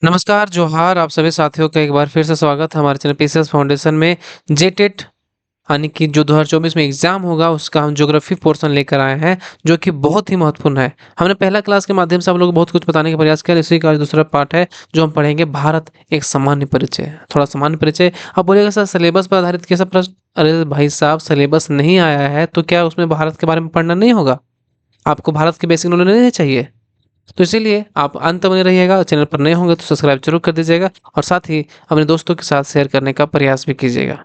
नमस्कार, जोहार आप सभी साथियों का एक बार फिर से स्वागत है हमारे चैनल पीसीएस फाउंडेशन में। जेटेट यानी कि जो 2024 में एग्जाम होगा उसका हम ज्योग्राफी पोर्शन लेकर आए हैं, जो कि बहुत ही महत्वपूर्ण है। हमने पहला क्लास के माध्यम से आप लोगों को बहुत कुछ बताने का प्रयास किया। इसी का आज दूसरा पार्ट है जो हम पढ़ेंगे, भारत एक सामान्य परिचय। थोड़ा सामान्य परिचय आप बोलिएगा सर, सिलेबस पर आधारित कैसा प्रश्न? अरे भाई साहब, सिलेबस नहीं आया है तो क्या उसमें भारत के बारे में पढ़ना नहीं होगा? आपको भारत के बेसिक नॉलेज नहीं चाहिए? तो इसीलिए आप अंत बने रहिएगा। चैनल पर नए होंगे तो सब्सक्राइब जरूर कर दीजिएगा और साथ ही अपने दोस्तों के साथ शेयर करने का प्रयास भी कीजिएगा।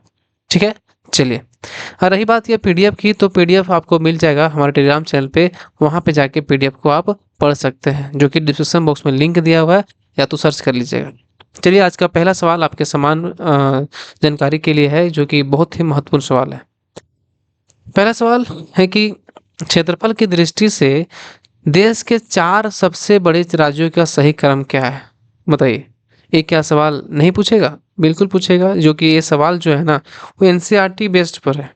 ठीक है, चलिए। रही बात ये पीडीएफ की, तो पीडीएफ आपको मिल जाएगा हमारे टेलीग्राम चैनल पे। वहां पे जाके पीडीएफ को आप पढ़ सकते हैं, जो कि डिस्क्रिप्शन बॉक्स में लिंक दिया हुआ है, या तो सर्च कर लीजिएगा। चलिए, आज का पहला सवाल आपके समान जानकारी के लिए है, जो कि बहुत ही महत्वपूर्ण सवाल है। पहला सवाल है कि क्षेत्रफल की दृष्टि से देश के 4 सबसे बड़े राज्यों का सही क्रम क्या है? बताइए। ये क्या सवाल नहीं पूछेगा? बिल्कुल पूछेगा, जो कि ये सवाल जो है ना, वो एनसीईआरटी बेस्ड पर है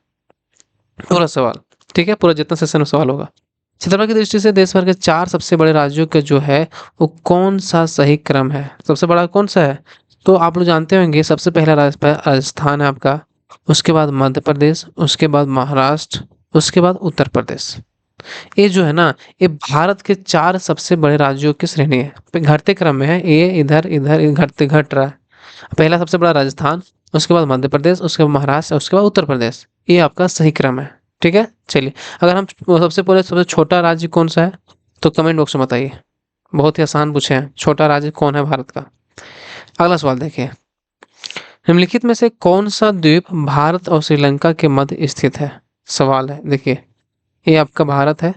पूरा सवाल। ठीक है, पूरा जितना सेशन में सवाल होगा। क्षेत्रफल की दृष्टि से देश भर के 4 सबसे बड़े राज्यों का जो है वो कौन सा सही क्रम है? सबसे बड़ा कौन सा है? तो आप लोग जानते होंगे, सबसे पहला राजस्थान है आपका, उसके बाद मध्य प्रदेश, उसके बाद महाराष्ट्र, उसके बाद उत्तर प्रदेश। ये जो है ना, ये भारत के 4 सबसे बड़े राज्यों की श्रेणी है। घटते क्रम में है ये, इधर इधर घटते घट रहा है। पहला सबसे बड़ा राजस्थान, उसके बाद मध्य प्रदेश, उसके बाद महाराष्ट्र, उसके बाद उत्तर प्रदेश। ये आपका सही क्रम है। ठीक है, चलिए। अगर हम सबसे पहले सबसे छोटा राज्य कौन सा है, तो कमेंट बॉक्स में बताइए। बहुत ही आसान पूछे हैं, छोटा राज्य कौन है भारत का। अगला सवाल देखिए, निम्नलिखित में से कौन सा द्वीप भारत और श्रीलंका के मध्य स्थित है? सवाल है, देखिए। ये आपका भारत है,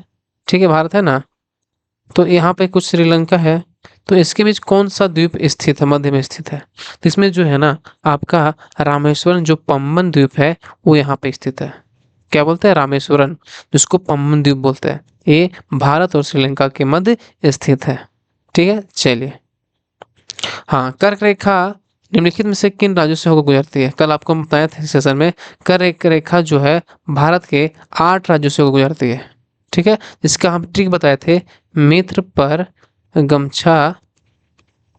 ठीक है, भारत है ना। तो यहाँ पे कुछ श्रीलंका है, तो इसके बीच कौन सा द्वीप स्थित है, मध्य में स्थित है? तो इसमें जो है ना आपका रामेश्वरम, जो पम्बन द्वीप है, वो यहाँ पे स्थित है। क्या बोलते हैं? रामेश्वरम, जिसको पम्बन द्वीप बोलते हैं। ये भारत और श्रीलंका के मध्य स्थित है। ठीक है, चलिए। हाँ, कर्क रेखा निम्नलिखित में से किन राज्यों से होकर गुजरती है? कल आपको हम बताया था सेशन में, कर्क रेखा जो है भारत के 8 राज्यों से होकर गुजरती है। ठीक है, इसका हम ट्रिक बताए थे, मित्र पर गमछा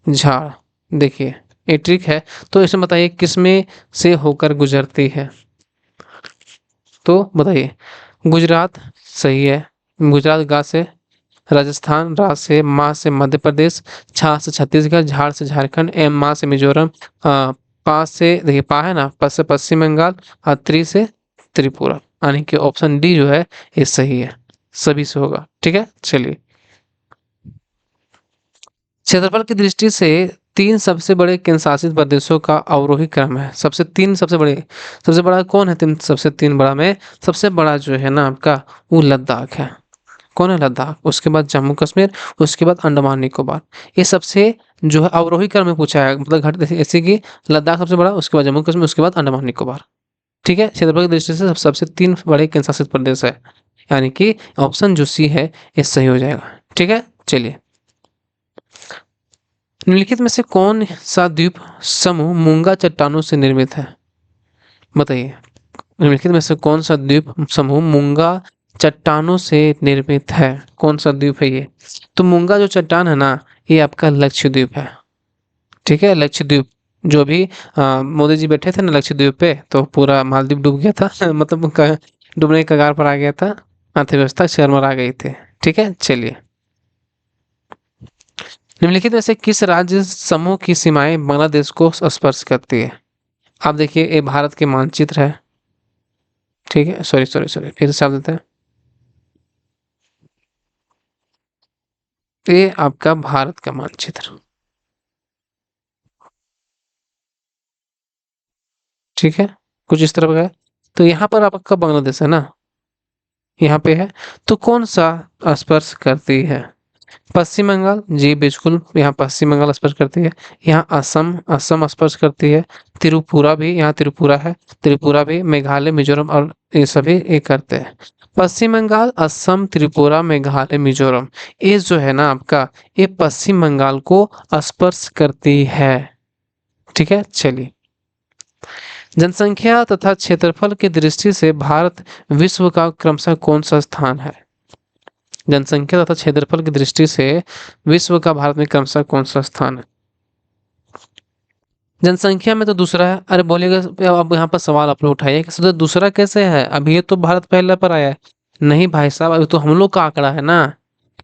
झाड़। देखिए, ये ट्रिक है। तो इसमें बताइए किसमें से होकर गुजरती है? तो बताइए। गुजरात सही है। गुजरात गा से, राजस्थान रा से, माँ से मध्य प्रदेश, छा से छत्तीसगढ़, झाड़ से झारखंड, एम माँ से मिजोरम, पा से, देखिए पा है ना, पा से पश्चिम बंगाल, और त्रि से त्रिपुरा। यानी कि ऑप्शन डी जो है ये सही है, सभी से होगा। ठीक है, चलिए। क्षेत्रफल की दृष्टि से 3 सबसे बड़े केंद्र शासित प्रदेशों का अवरोही क्रम है। सबसे बड़ा कौन है? 3 बड़ा में सबसे बड़ा जो है ना आपका, वो लद्दाख है। कौन है? लद्दाख। उसके बाद जम्मू कश्मीर, उसके बाद अंडमान निकोबार। ये सबसे जो है अवरोही क्रम में पूछा है, मतलब घट जैसे कि लद्दाख सबसे बड़ा, उसके बाद जम्मू कश्मीर, उसके बाद अंडमान निकोबार। ठीक है, क्षेत्रफल की दृष्टि से सबसे 3 बड़े केंद्र शासित प्रदेश है, यानी कि ऑप्शन जो सी है ये सही हो जाएगा। ठीक है, चलिए। निम्नलिखित में से कौन सा द्वीप समूह मूंगा चट्टानों से निर्मित है? बताइए। निम्नलिखित में से कौन सा द्वीप समूह मूंगा चट्टानों से निर्मित है? कौन सा द्वीप है ये? तो मूंगा जो चट्टान है ना, ये आपका लक्षद्वीप है। ठीक है, लक्षद्वीप। जो भी मोदी जी बैठे थे ना लक्षद्वीप पे, तो पूरा मालदीव डूब गया था मतलब डूबने के कगार पर आ गया था, अर्थव्यवस्था चरमरा गई थी। ठीक है, चलिए। निम्नलिखित में से किस राज्य समूह की सीमाएं बांग्लादेश को स्पर्श करती है? आप देखिए, ये भारत के मानचित्र है। ठीक है, सॉरी सॉरी सॉरी, फिर से आप देते हैं। ये आपका भारत का मानचित्र। ठीक है, कुछ इस तरह का है। तो यहाँ पर आपका बांग्लादेश है ना, यहाँ पे है। तो कौन सा स्पर्श करती है? पश्चिम बंगाल, जी बिल्कुल, यहाँ पश्चिम बंगाल स्पर्श करती है। यहाँ असम, असम स्पर्श करती है। त्रिपुरा भी, यहाँ त्रिपुरा है। त्रिपुरा भी, मेघालय, मिजोरम और ये सभी ये करते हैं। पश्चिम बंगाल, असम, त्रिपुरा, मेघालय, मिजोरम, ये जो है ना आपका, ये पश्चिम बंगाल को स्पर्श करती है। ठीक है, चलिए। जनसंख्या तथा क्षेत्रफल की दृष्टि से भारत विश्व का क्रमशः कौन सा स्थान है? जनसंख्या तथा क्षेत्रफल की दृष्टि से विश्व का भारत में क्रमशः कौन सा स्थान है? जनसंख्या में तो दूसरा है। अरे बोलिएगा, अब यहाँ पर सवाल आप लोग उठाइए कि सर दूसरा कैसे है, अभी ये तो भारत पहले पर आया है। नहीं भाई साहब, अभी तो हम लोग का आंकड़ा है ना।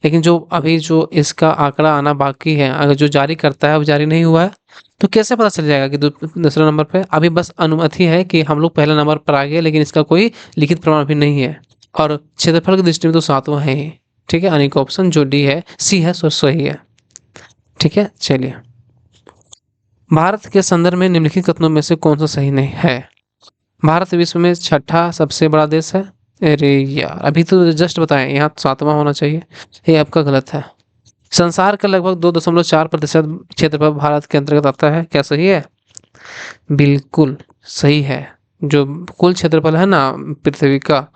लेकिन जो अभी जो इसका आंकड़ा आना बाकी है, अगर जो जारी करता है वो जारी नहीं हुआ है, तो कैसे पता चल जाएगा कि दूसरे नंबर पे। अभी बस अनुमति है कि हम लोग पहले नंबर पर आ गए, लेकिन इसका कोई लिखित प्रमाण भी नहीं है। और क्षेत्रफल की दृष्टि में तो सातवां है ही। ठीक है, यानी कि ऑप्शन जो डी है, सी है, सो सही है। ठीक है, चलिए। भारत के संदर्भ में निम्नलिखित कथनों में से कौन सा सही नहीं है? भारत विश्व में छठा सबसे बड़ा देश है। अरे यार, अभी तो जस्ट बताएं, यहाँ तो सातवां होना चाहिए। ये आपका गलत है। संसार का लगभग 2.4% क्षेत्रफल भारत के अंतर्गत आता है। क्या सही है? बिल्कुल सही है। जो कुल क्षेत्रफल है ना पृथ्वी का,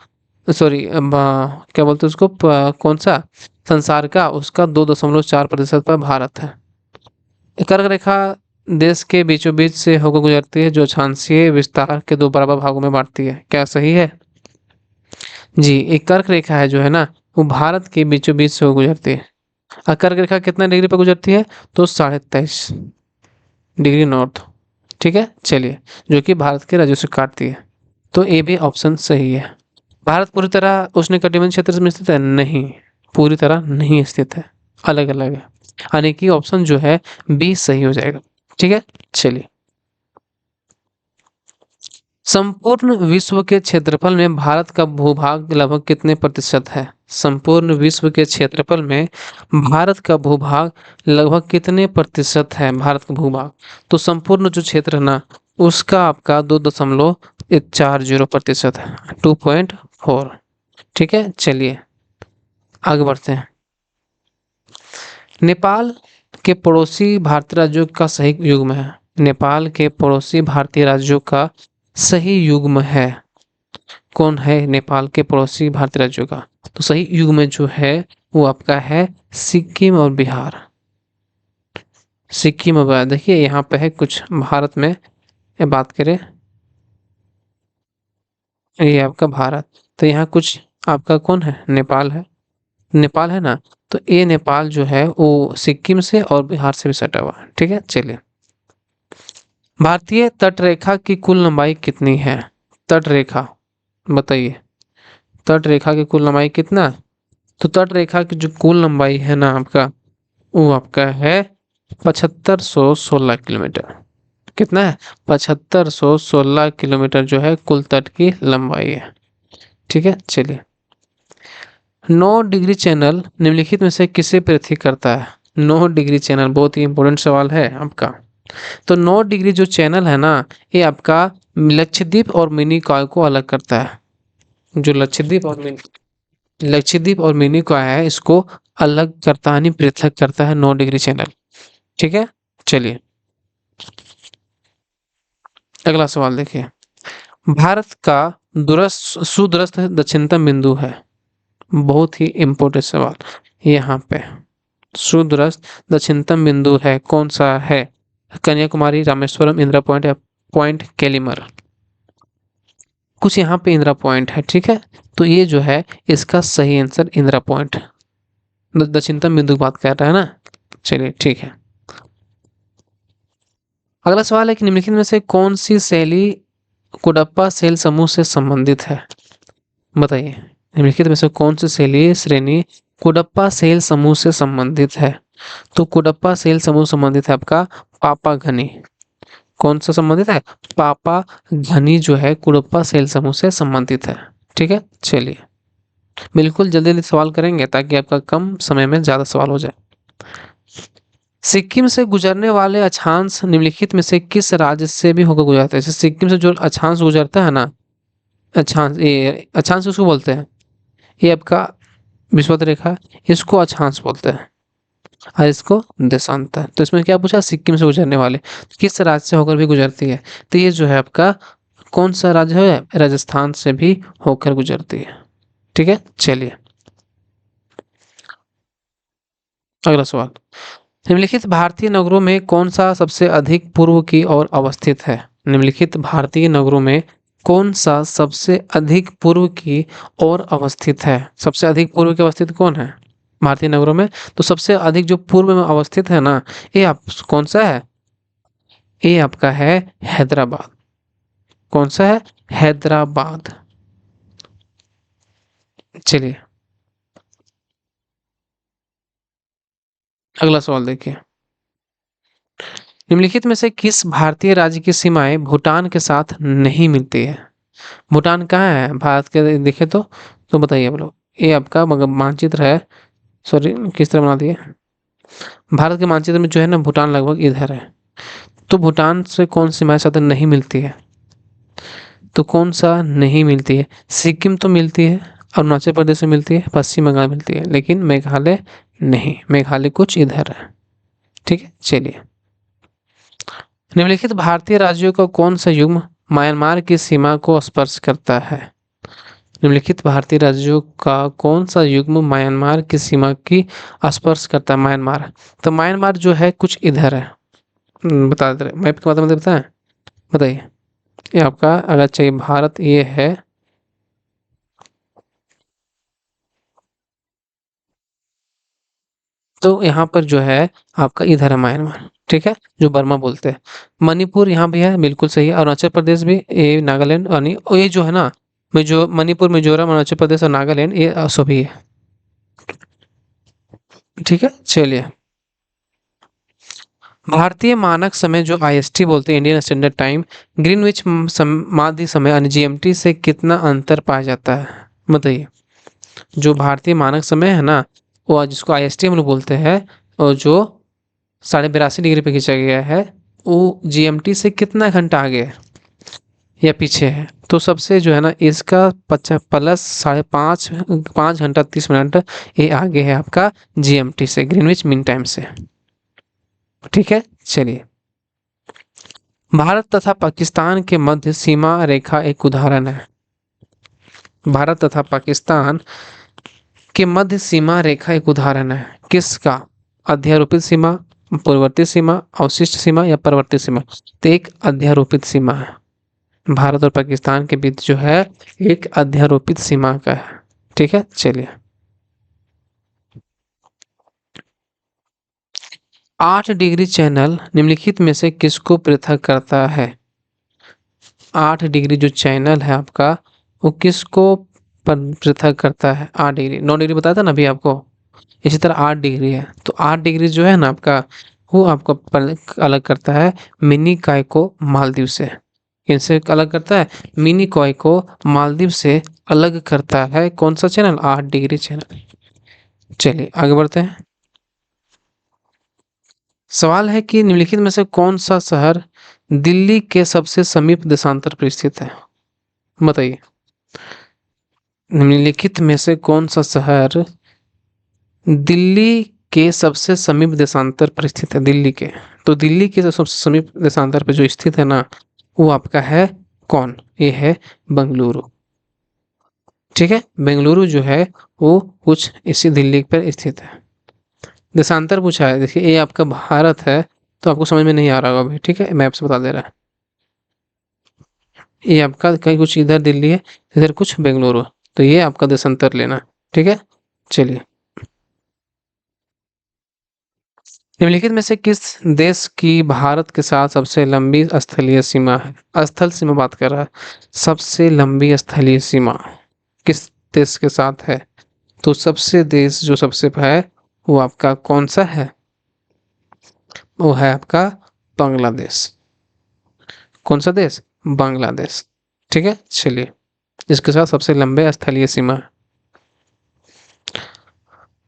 सॉरी, क्या बोलते हैं उसको, कौन सा, संसार का, उसका 2.4% पर भारत है। कर्क रेखा देश के बीचों बीच से होकर गुजरती है, जो अक्षांशीय विस्तार के दो बराबर भागों में बांटती है। क्या सही है? जी, एक कर्क रेखा है जो है ना, वो भारत के बीचों बीच से होकर गुजरती है। और कर्क रेखा कितना डिग्री पर गुजरती है? तो 23.5 डिग्री नॉर्थ। ठीक है, चलिए, जो कि भारत के राज्यों से काटती है। तो ए भी ऑप्शन सही है। भारत पूरी तरह उष्णकटिबंधीय क्षेत्र में स्थित है? नहीं, पूरी तरह नहीं स्थित है, अलग अलग है। यानी कि ऑप्शन जो है बी सही हो जाएगा। ठीक है, चलिए। संपूर्ण विश्व के क्षेत्रफल में भारत का भूभाग लगभग कितने प्रतिशत है? संपूर्ण विश्व के क्षेत्रफल में भारत का भूभाग लगभग कितने प्रतिशत है? भारत का भूभाग, तो संपूर्ण जो क्षेत्र है ना, उसका आपका 2.40% है, 2.4। ठीक है, चलिए आगे बढ़ते हैं। नेपाल के पड़ोसी भारतीय राज्यों का सही युग्म है। नेपाल के पड़ोसी भारतीय राज्यों का सही युग्म है। कौन है नेपाल के पड़ोसी भारतीय राज्यों का? तो सही युग्म जो है वो आपका है सिक्किम और बिहार। सिक्किम और बिहार, देखिए यहाँ पे है कुछ भारत में, ये बात करें, ये आपका भारत, तो यहाँ कुछ आपका कौन है? नेपाल है। नेपाल है ना, तो ये नेपाल जो है वो सिक्किम से और बिहार से भी सटा हुआ है। ठीक है, चलिए। भारतीय तट रेखा की कुल लंबाई कितनी है? तट रेखा, बताइए, तट रेखा की कुल लंबाई कितना? तो तट रेखा की जो कुल लंबाई है ना आपका, वो आपका है 7516 किलोमीटर। कितना है? 7516 किलोमीटर जो है कुल तट की लंबाई है। ठीक है, चलिए। 9 डिग्री चैनल निम्नलिखित में से किसे पृथक करता है? 9 डिग्री चैनल बहुत ही इंपॉर्टेंट सवाल है आपका। तो 9 डिग्री जो चैनल है ना, ये आपका लक्षद्वीप और मिनी कॉय को अलग करता है। जो लक्षद्वीप और मिनी कॉय है, इसको अलग करता है, यानी पृथक करता है 9 डिग्री चैनल। ठीक है, चलिए अगला सवाल देखिए। भारत का दूरस्थ सुदूरस्थ दक्षिणतम बिंदु है। बहुत ही इंपॉर्टेंट सवाल यहाँ पे। सुदूरस्थ दक्षिणतम बिंदु है, कौन सा है? कन्याकुमारी, रामेश्वरम, इंदिरा पॉइंट या पॉइंट केलिमर? कुछ यहाँ पे इंदिरा पॉइंट है। ठीक है, तो ये जो है इसका सही आंसर इंदिरा पॉइंट, दक्षिणतम बिंदु की बात कर रहा है ना। चलिए ठीक है। अगला सवाल है कि निम्नलिखित में से कौन सी शैली कुडप्पा शैल समूह से संबंधित है? बताइए, निम्नलिखित में से कौन सी शैली श्रेणी कुडप्पा शैल समूह से संबंधित है? तो कुडप्पा शैल समूह संबंधित है आपका पापा घनी। कौन सा संबंधित है? पापा घनी जो है कुडप्पा शैल समूह से संबंधित है। ठीक है, चलिए बिल्कुल जल्दी जल्दी सवाल करेंगे ताकि आपका कम समय में ज्यादा सवाल हो जाए। सिक्किम से गुजरने वाले अक्षांश निम्नलिखित में से किस राज्य से भी होकर गुजरता है? जैसे सिक्किम से जो अक्षांश गुजरता है ना, अक्षांश, ये अक्षांश उसको बोलते हैं, ये आपका विषुवत रेखा, इसको अक्षांश बोलते हैं और इसको देशांतर। तो इसमें क्या पूछा? सिक्किम से गुजरने वाले किस राज्य से होकर भी गुजरती है, तो ये जो है आपका कौन सा राज्य है? राजस्थान से भी होकर गुजरती है। ठीक है, चलिए अगला सवाल। निम्नलिखित भारतीय नगरों में कौन सा सबसे अधिक पूर्व की ओर अवस्थित है? निम्नलिखित भारतीय नगरों में कौन सा सबसे अधिक पूर्व की ओर अवस्थित है? सबसे अधिक पूर्व की अवस्थित कौन है भारतीय नगरों में? तो सबसे अधिक जो पूर्व में अवस्थित है ना, ये आप कौन सा है? ए आपका है हैदराबाद। कौन सा है? हैदराबाद। चलिए अगला सवाल देखिए। निम्नलिखित में से किस भारतीय राज्य की सीमाएं भूटान के साथ नहीं मिलती है? भूटान कहाँ है भारत के, देखे तो बताइए आप लोग। ये आपका मगर मानचित्र है, सॉरी किस तरह बना दिए। भारत के मानचित्र में जो है ना भूटान लगभग इधर है। तो भूटान से कौन सी सीमाएं साथ नहीं मिलती है? तो कौन सा नहीं मिलती है? सिक्किम तो मिलती है, अरुणाचल प्रदेश में मिलती है, पश्चिम बंगाल मिलती है, लेकिन मेघालय नहीं। मेघालय कुछ इधर है। ठीक है चलिए। निम्नलिखित भारतीय राज्यों का कौन सा युग्म म्यांमार की सीमा को स्पर्श करता है? निम्नलिखित भारतीय राज्यों का कौन सा युग्म म्यांमार की सीमा की स्पर्श करता है? म्यांमार, तो म्यांमार जो है कुछ इधर है। बता दे रहे मैप के माध्यम से बताएं। बताइए। ये आपका अगर चाहिए भारत ये है, तो यहाँ पर जो है आपका इधर है म्यांमार। ठीक है, जो बर्मा बोलते हैं। मणिपुर यहाँ भी है, बिल्कुल सही है। अरुणाचल प्रदेश भी, ये नागालैंड और नहीं, और ये जो है ना जो मणिपुर मिजोरम अरुणाचल प्रदेश और नागालैंड ये सभी है। ठीक है चलिए। भारतीय मानक समय जो आईएसटी बोलते हैं, इंडियन स्टैंडर्ड टाइम, ग्रीनविच माध्य समय यानी जीएमटी से कितना अंतर पाया जाता है? बताइए। जो भारतीय मानक समय है ना, वो जिसको आईएसटी हम लोग बोलते हैं, और जो 82.5 डिग्री पे खींचा गया है, वो जीएमटी से कितना घंटा आगे है या पीछे है? तो सबसे जो है ना इसका प्लस 5.5, 5 घंटा 30 मिनट ये आगे है आपका जीएमटी से, ग्रीनविच मीन टाइम से। ठीक है चलिए। भारत तथा पाकिस्तान के मध्य सीमा रेखा एक उदाहरण है। भारत तथा पाकिस्तान के मध्य सीमा रेखा एक उदाहरण है किसका? अध्यारोपित सीमा, पूर्ववर्ती सीमा, अवशिष्ट सीमा या परवर्ती सीमा? तो एक अध्यारोपित सीमा है। भारत और पाकिस्तान के बीच जो है एक अध्यारोपित सीमा का है। ठीक है चलिए। 8 डिग्री चैनल निम्नलिखित में से किसको पृथक करता है? 8 डिग्री जो चैनल है आपका, वो किसको पृथक करता है? 8 डिग्री, 9 डिग्री बताया था ना अभी आपको। इसी तरह 8 डिग्री है, तो 8 डिग्री जो है ना आपका, वो आपको अलग करता है मिनी काय को मालदीव से। इनसे अलग करता है मिनी कॉय को मालदीव से अलग करता है कौन सा चैनल? 8 degree channel. चलिए आगे बढ़ते हैं। सवाल है कि निम्नलिखित में से कौन सा शहर दिल्ली के सबसे समीप देशांतर पर स्थित है? बताइए। निम्नलिखित में से कौन सा शहर दिल्ली के सबसे समीप देशांतर पर स्थित है? दिल्ली के, तो दिल्ली के सबसे समीप देशांतर पर जो स्थित है ना, वो आपका है कौन? ये है बेंगलुरु। ठीक है, बेंगलुरु जो है वो कुछ इसी दिल्ली पर स्थित है। देशांतर पूछा है, देखिए ये आपका भारत है, तो आपको समझ में नहीं आ रहा होगा अभी। ठीक है, मैप से बता दे रहा है। ये आपका कहीं कुछ इधर दिल्ली है, इधर कुछ बेंगलुरु है, तो ये आपका देशांतर लेना है। ठीक है चलिए। निम्नलिखित में से किस देश की भारत के साथ सबसे लंबी स्थलीय सीमा है? स्थल सीमा बात कर रहा है। सबसे लंबी स्थलीय सीमा किस देश के साथ है? तो सबसे देश जो सबसे है वो आपका कौन सा है? वो है आपका बांग्लादेश। कौन सा देश? बांग्लादेश। ठीक है चलिए। इसके साथ सबसे लंबे स्थलीय सीमा है।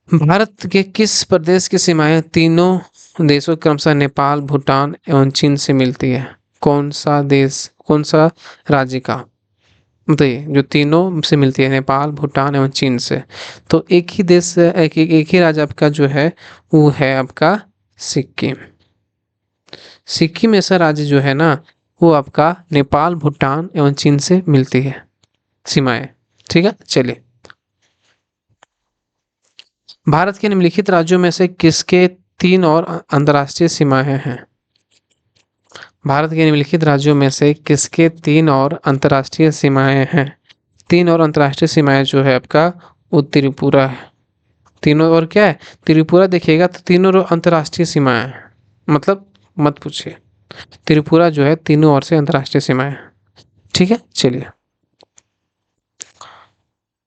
भारत के किस प्रदेश की सीमाएं तीनों देशों क्रमशः नेपाल, भूटान एवं चीन से मिलती है? कौन सा देश, कौन सा राज्य का? बताइए। जो तीनों से मिलती है, नेपाल, भूटान एवं चीन से। तो एक ही देश, एक ही राज्य आपका जो है वो है आपका सिक्किम। सिक्किम ऐसा राज्य जो है ना, वो आपका नेपाल, भूटान एवं चीन से मिलती है सीमाएं। ठीक है चलिए। भारत के निम्नलिखित राज्यों में से किसके तीन और अंतर्राष्ट्रीय सीमाएं हैं? भारत के निम्नलिखित राज्यों में से किसके तीन और अंतर्राष्ट्रीय सीमाएं हैं? तीन और अंतर्राष्ट्रीय सीमाएं जो है आपका, वो त्रिपुरा है। तीनों और क्या है? त्रिपुरा। देखिएगा तो तीनों और अंतर्राष्ट्रीय सीमाएं हैं। मतलब मत पूछिए। त्रिपुरा जो है तीनों ओर से अंतर्राष्ट्रीय सीमा है। ठीक है, चलिए।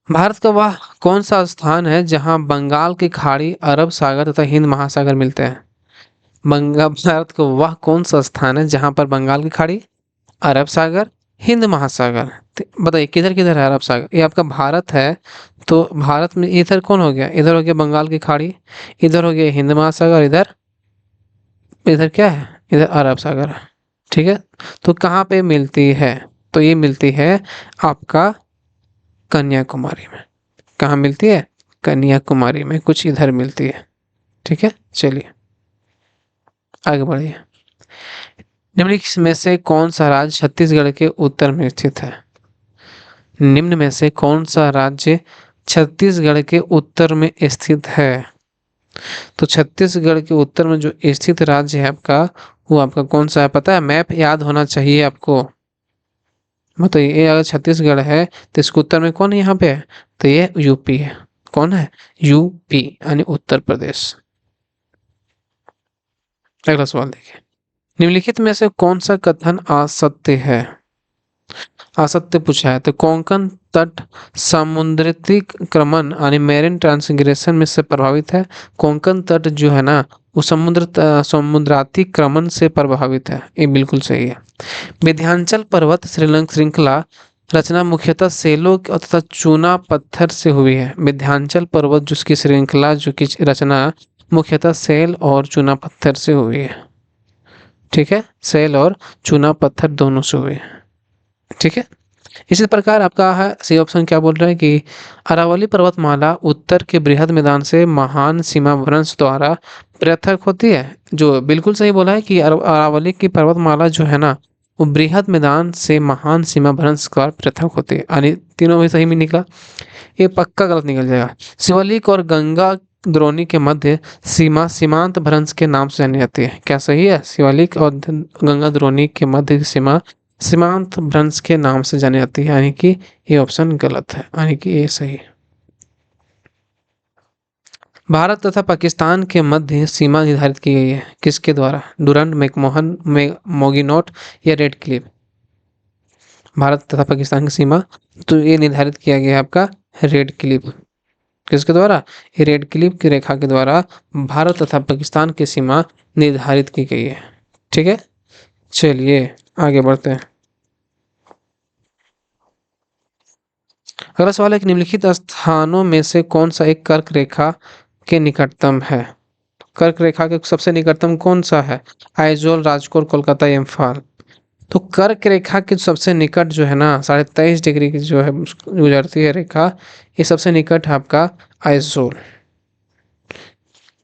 भारत का वह कौन सा स्थान है जहां बंगाल की खाड़ी, अरब सागर तथा हिंद महासागर मिलते हैं? भारत का वह कौन सा स्थान है जहां पर बंगाल की खाड़ी, अरब सागर, हिंद महासागर, बताइए किधर किधर है अरब सागर? ये आपका भारत है। तो भारत में इधर कौन हो गया? इधर हो गया बंगाल की खाड़ी, इधर हो गया हिंद महासागर, इधर इधर क्या है? इधर अरब सागर है। ठीक है। तो कहाँ पे मिलती है? तो ये मिलती है आपका कन्याकुमारी में। कहाँ मिलती है? कन्याकुमारी में, कुछ इधर मिलती है। ठीक है, चलिए आगे बढ़िए। निम्नलिखित में से कौन सा राज्य छत्तीसगढ़ के उत्तर में स्थित है? निम्न में से कौन सा राज्य छत्तीसगढ़ के उत्तर में स्थित है? तो छत्तीसगढ़ के उत्तर में जो स्थित राज्य है आपका, वो आपका कौन सा है पता है? मैप याद होना चाहिए आपको। मतलब ये अगर छत्तीसगढ़ है तो इसके उत्तर में कौन है यहाँ पे? तो ये यूपी है। कौन है? यूपी यानी उत्तर प्रदेश। अगला सवाल देखिए। निम्नलिखित में से कौन सा कथन असत्य है? असत्य पूछा है। तो कोंकण तट समुद्रीकरण यानी मेरीन ट्रांसग्रेशन में से प्रभावित है। कोंकण तट जो है ना, वो समुद्रातिक्रमण से प्रभावित है। ये बिल्कुल सही है। विंध्याचल पर्वत श्रृंखला रचना मुख्यतः सेलों तथा चूना पत्थर से हुई है। विंध्याचल पर्वत जिसकी श्रृंखला जो की रचना मुख्यतः सेल और चूना पत्थर से हुई है। ठीक है, सेल और चूना पत्थर दोनों से हुई है। ठीक है। इसी प्रकार आपका है सी ऑप्शन क्या बोल रहा है कि अरावली पर्वतमाला उत्तर के बृहद मैदान से महान सीमा भ्रंश द्वारा पृथक होती है। जो बिल्कुल सही बोला है कि अरावली की पर्वतमाला जो है ना, वो बृहद मैदान से महान सीमा भ्रंश द्वारा पृथक होती है। यानी तीनों में सही में निकला। ये पक्का गलत निकल जाएगा। शिवालिक और गंगा द्रोणी के मध्य सीमा सीमांत भ्रंश के नाम से जानी जाती है। क्या सही है? शिवालिक और गंगा द्रोणी के मध्य की सीमा सीमांत भ्रंश के नाम से जानी जाती है। यानी कि ये ऑप्शन गलत है, यानी कि ये सही है। भारत तथा पाकिस्तान के मध्य सीमा निर्धारित की गई है किसके द्वारा? डूरंड, मैकमोहन, मोगिनोट या रेड क्लिफ? भारत तथा पाकिस्तान की सीमा तो ये निर्धारित किया गया है आपका रेड क्लिफ। किसके द्वारा? ये रेड क्लिफ की रेखा के द्वारा भारत तथा पाकिस्तान की सीमा निर्धारित की गई है। ठीक है, चलिए आगे बढ़ते हैं। अगला सवाल है कि निम्नलिखित स्थानों में से कौन सा एक कर्क रेखा के निकटतम है? कर्क रेखा के सबसे निकटतम कौन सा है? आइजोल, राजकोट, कोलकाता, इम्फाल? तो कर्क रेखा के सबसे निकट जो है ना, 23.5 डिग्री की जो है गुजरती है रेखा, ये सबसे निकट है आपका आइजोल।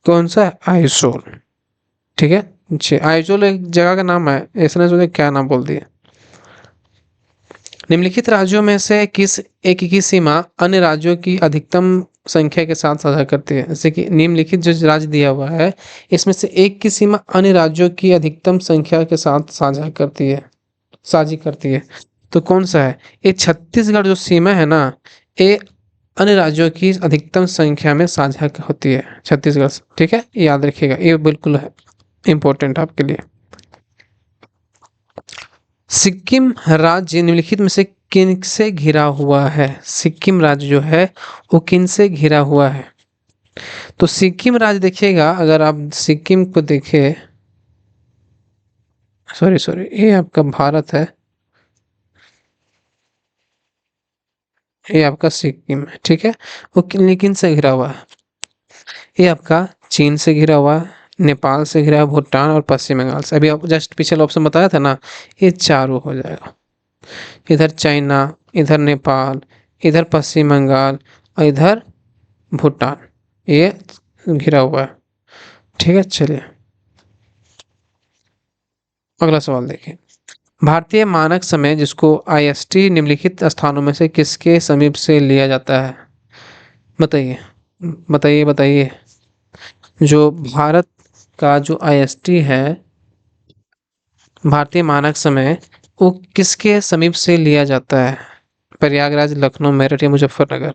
कौन सा? आइजोल। ठीक है, अच्छा आइजोल एक जगह का नाम है, ऐसा नहीं सोचे क्या नाम बोल दिए। निम्नलिखित राज्यों में से किस एक की सीमा अन्य राज्यों की अधिकतम संख्या के साथ साझा करती है? जैसे कि निम्नलिखित जो राज्य दिया हुआ है, इसमें से एक की सीमा अन्य राज्यों की अधिकतम संख्या के साथ साझा करती है, साझी करती है। तो कौन सा है? ये छत्तीसगढ़ जो सीमा है ना, ये अन्य राज्यों की अधिकतम संख्या में साझा होती है छत्तीसगढ़ से। ठीक है, याद रखिएगा, ये बिल्कुल है इंपॉर्टेंट आपके लिए। सिक्किम राज्य निम्नलिखित में से किन से घिरा हुआ है? सिक्किम राज्य जो है वो किन से घिरा हुआ है? तो सिक्किम राज्य देखिएगा, अगर आप सिक्किम को देखें, सॉरी सॉरी, ये आपका भारत है, ये आपका सिक्किम है। ठीक है, वो किन से घिरा हुआ है? ये आपका चीन से घिरा हुआ है, नेपाल से घिरा है, भूटान और पश्चिम बंगाल से। अभी आप जस्ट पिछले ऑप्शन बताया था ना, ये चारों हो जाएगा। इधर चाइना, इधर नेपाल, इधर पश्चिम बंगाल और इधर भूटान, ये घिरा हुआ है। ठीक है, चलिए अगला सवाल देखिए। भारतीय मानक समय जिसको आईएसटी निम्नलिखित स्थानों में से किसके समीप से लिया जाता है? बताइए बताइए बताइए। जो भारत का जो आईएसटी है, भारतीय मानक समय, वो किसके समीप से लिया जाता है? प्रयागराज, लखनऊ, मेरठ या मुजफ्फरनगर?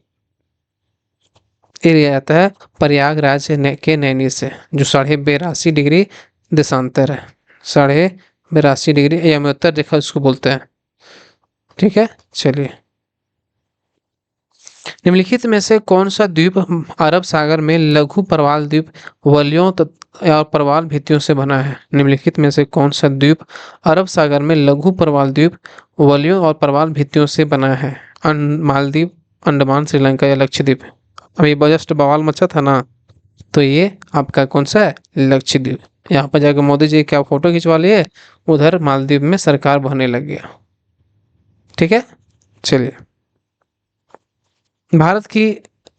ये लिया जाता है प्रयागराज के नैनी से, जो 82.5 डिग्री देशांतर है। साढ़े 82 डिग्री या उत्तर रेखा उसको बोलते हैं। ठीक है, चलिए। निम्नलिखित में से कौन सा द्वीप अरब सागर में लघु प्रवाल द्वीप वलयों और प्रवाल भित्तियों से बना है? निम्नलिखित में से कौन सा द्वीप अरब सागर में लघु प्रवाल द्वीप वलयों और प्रवाल भित्तियों से बना है? मालदीव, अंडमान, श्रीलंका या लक्षद्वीप? अभी जस्ट बवाल मचा था ना, तो ये आपका कौन सा है? लक्षद्वीप। यहाँ पर जाकर मोदी जी क्या फोटो खिंचवा लिए, उधर मालदीव में सरकार बनने लग गया। ठीक है, चलिए। भारत की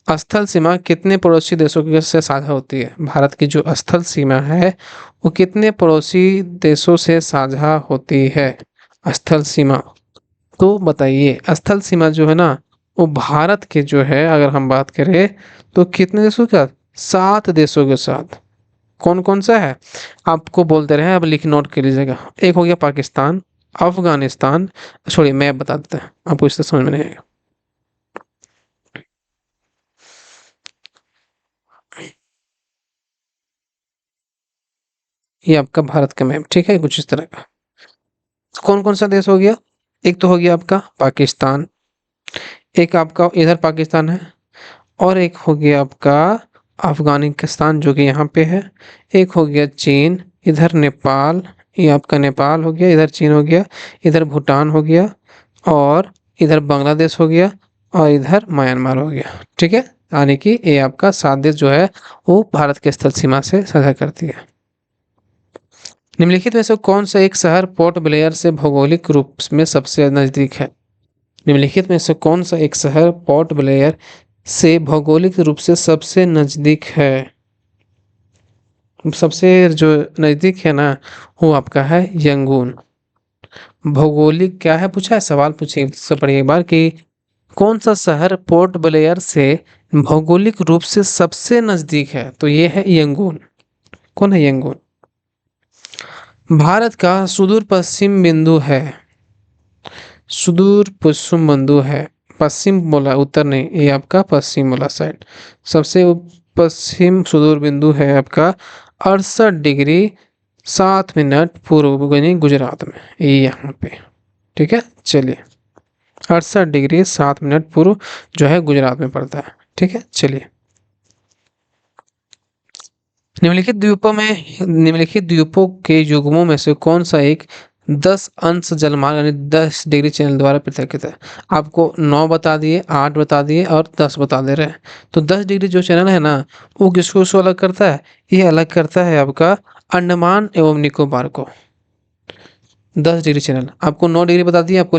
स्थल सीमा कितने पड़ोसी देशों से साझा होती है? भारत की जो स्थल सीमा है वो कितने पड़ोसी देशों से साझा होती है? स्थल सीमा, तो बताइए। स्थल सीमा जो है ना, वो भारत के जो है अगर हम बात करें तो कितने देशों के साथ? 7 देशों के साथ। कौन कौन सा है आपको बोलते रहे, अब लिख नोट कर लीजिएगा। एक हो गया पाकिस्तान, अफगानिस्तान, छोड़िए मैं बता देता हूँ, आपको इससे समझ में नहीं आएगा। ये आपका भारत का मैप, ठीक है, कुछ इस तरह का। कौन कौन सा देश हो गया? एक तो हो गया आपका पाकिस्तान, एक आपका इधर पाकिस्तान है, और एक हो गया आपका अफगानिस्तान जो कि यहाँ पे है, एक हो गया चीन, इधर नेपाल, ये आपका नेपाल हो गया, इधर चीन हो गया, इधर भूटान हो गया, और इधर बांग्लादेश हो गया, और इधर म्यांमार हो गया। ठीक है, यानी कि ये आपका 7 देश जो है वो भारत के स्थल सीमा से साझा करती है। निम्नलिखित में से कौन सा एक शहर पोर्ट ब्लेयर से भौगोलिक रूप में सबसे नजदीक है? निम्नलिखित में से कौन सा एक शहर पोर्ट ब्लेयर से भौगोलिक रूप से सबसे नजदीक है? सबसे जो नजदीक है ना, वो आपका है यंगून। भौगोलिक क्या है पूछा है, सवाल पूछिए सबसे पढ़िए एक बार कि कौन सा शहर पोर्ट ब्लेयर से भौगोलिक रूप से सबसे नजदीक है, तो ये है यंगून। कौन है यंगून? भारत का सुदूर पश्चिम बिंदु है, सुदूर पश्चिम बिंदु है। पश्चिम बोला, उत्तर नहीं, ये आपका पश्चिम बोला साइड। सबसे पश्चिम सुदूर बिंदु है आपका 68 डिग्री 7 मिनट पूर्व यानी गुजरात में, ये यहाँ पे। ठीक है, चलिए। 68 डिग्री 7 मिनट पूर्व जो है गुजरात में पड़ता है। ठीक है, चलिए। निम्नलिखित द्वीपों के युग्मों में से कौन सा एक 10 अंश जलमार्ग यानी 10 डिग्री चैनल द्वारा पृथक है? आपको 9 बता दिए, 8 बता दिए और 10 बता दे रहे हैं। तो 10 डिग्री जो चैनल है ना, वो किसको उसको अलग करता है? ये अलग करता है आपका अंडमान एवं निकोबार को। 10 डिग्री चैनल आपको 9 डिग्री बता दिए, आपको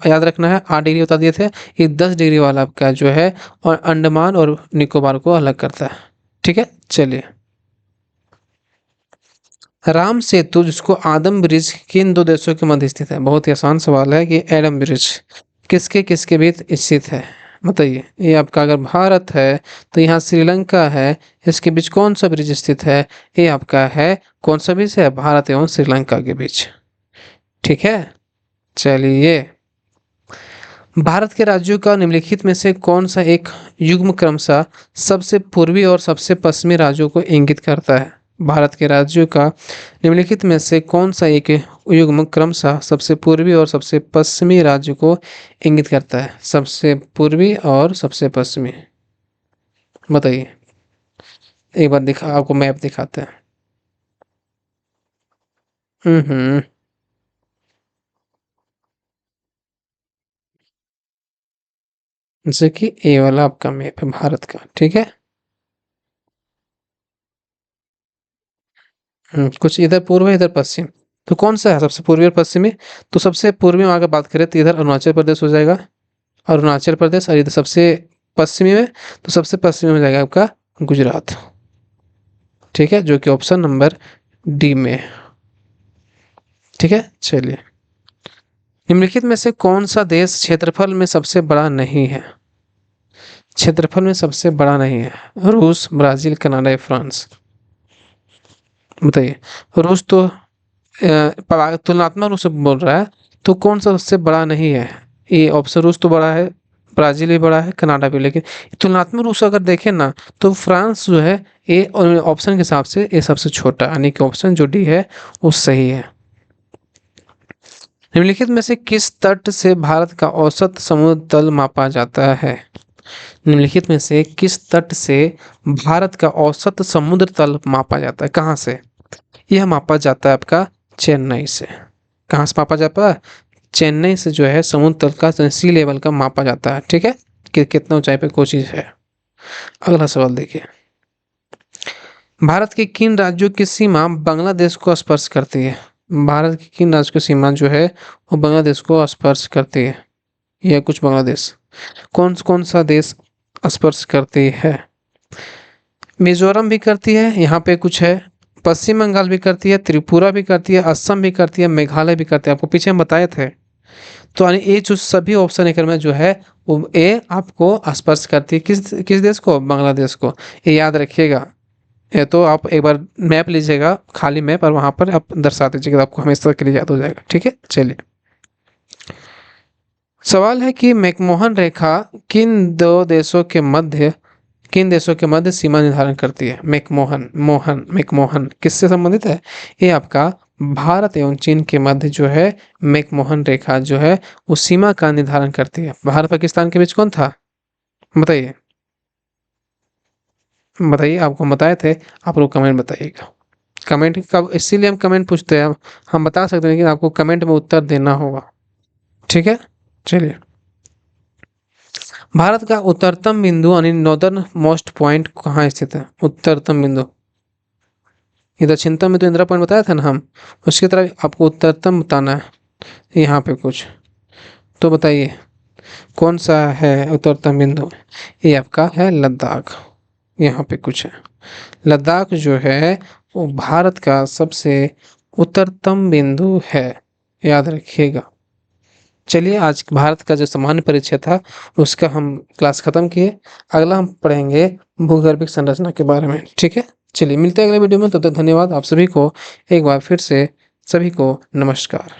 याद रखना है। 8 डिग्री बता दिए थे, ये 10 डिग्री वाला आपका जो है और अंडमान और निकोबार को अलग करता है। ठीक है, चलिए। राम सेतु जिसको आदम ब्रिज किन दो देशों के मध्य स्थित है? बहुत ही आसान सवाल है कि एडम ब्रिज किसके किसके बीच स्थित है, बताइए। ये आपका अगर भारत है तो यहाँ श्रीलंका है, इसके बीच कौन सा ब्रिज स्थित है? ये आपका है कौन सा ब्रिज है? भारत एवं श्रीलंका के बीच। ठीक है, चलिए। भारत के राज्यों का निम्नलिखित में से कौन सा एक युग्म क्रमशः सबसे पूर्वी और सबसे पश्चिमी राज्यों को इंगित करता है? भारत के राज्यों का निम्नलिखित में से कौन सा एक युग्म क्रमशः सबसे पूर्वी और सबसे पश्चिमी राज्य को इंगित करता है? सबसे पूर्वी और सबसे पश्चिमी, बताइए। एक बार दिखा, आपको मैप दिखाते हैं। हम्म। जैसे कि ए वाला आपका मैप है भारत का। ठीक है, कुछ इधर पूर्व है इधर पश्चिम, तो कौन सा है सबसे पूर्वी और पश्चिमी? तो सबसे पूर्वी में अगर बात करें तो इधर अरुणाचल प्रदेश हो जाएगा, अरुणाचल प्रदेश, और इधर सबसे पश्चिमी में, तो सबसे पश्चिमी में जाएगा आपका गुजरात। ठीक है, जो कि ऑप्शन नंबर डी में है। ठीक है, चलिए। निम्नलिखित में से कौन सा देश क्षेत्रफल में सबसे बड़ा नहीं है? क्षेत्रफल में सबसे बड़ा नहीं है, रूस, ब्राजील, कनाडा या फ्रांस? बताइए। रूस तो तुलनात्मक रूप से बोल रहा है, तो कौन सा सबसे बड़ा नहीं है? ये ऑप्शन, रूस तो बड़ा है, ब्राजील भी बड़ा है, कनाडा भी, लेकिन तुलनात्मक रूप से अगर देखें ना तो फ्रांस जो है ये ऑप्शन के हिसाब से ये सबसे छोटा, यानी कि ऑप्शन जो डी है वो सही है। निम्नलिखित में से किस तट से भारत का औसत समुद्र तल मापा जाता है? निम्नलिखित में से किस तट से भारत का औसत समुद्र तल मापा जाता है? कहाँ से? यह मापा जाता है आपका चेन्नई से। कहाँ से मापा जाता है? चेन्नई से जो है समुद्र तल का सी लेवल का मापा जाता है। ठीक है, कि कितना ऊंचाई पे कोई चीज है। अगला सवाल देखिए, भारत के किन राज्यों की सीमा बांग्लादेश को स्पर्श करती है? भारत की किन राज्यों की सीमा जो है वो बांग्लादेश को स्पर्श करती है? यह कुछ बांग्लादेश कौन कौन सा देश स्पर्श करती है? मिजोरम भी करती है, यहाँ पे कुछ है, पश्चिम बंगाल भी करती है, त्रिपुरा भी करती है, असम भी करती है, मेघालय भी करती है। आपको पीछे हम बताए थे। तो यानी ये जो सभी ऑप्शन एक में जो है वो ए आपको स्पर्श करती है किस किस देश को? बांग्लादेश को। ये याद रखिएगा। ये तो आप एक बार मैप लीजिएगा, खाली मैप, और वहां पर आप दर्शा दीजिएगा, आपको हमेशा के लिए याद हो जाएगा। ठीक है, चलिए सवाल है कि मैकमोहन रेखा किन देशों के मध्य सीमा निर्धारण करती है? मैकमोहन किससे संबंधित है? ये आपका भारत एवं चीन के मध्य जो है मैकमोहन रेखा जो है वो सीमा का निर्धारण करती है। भारत पाकिस्तान के बीच कौन था? बताइए बताइए, आपको हम बताए थे। आप लोग कमेंट बताइएगा। कमेंट का इसीलिए हम कमेंट पूछते हैं, हम बता सकते हैं, लेकिन आपको कमेंट में उत्तर देना होगा। ठीक है, चलिए भारत का उत्तरतम बिंदु यानी नॉर्दर्न मोस्ट पॉइंट कहाँ स्थित है? उत्तरतम बिंदु, ये दक्षिणतम में तो इंदिरा पॉइंट बताया था ना हम, उसकी तरफ आपको उत्तरतम बताना है। यहाँ पे कुछ तो बताइए कौन सा है उत्तरतम बिंदु? ये आपका है लद्दाख। यहाँ पे कुछ है, लद्दाख जो है वो भारत का सबसे उत्तरतम बिंदु है, याद रखिएगा। चलिए आज भारत का जो सामान्य परिचय था उसका हम क्लास खत्म किए। अगला हम पढ़ेंगे भूगर्भिक संरचना के बारे में। ठीक है, चलिए मिलते हैं अगले वीडियो में। तब तक धन्यवाद आप सभी को, एक बार फिर से सभी को नमस्कार।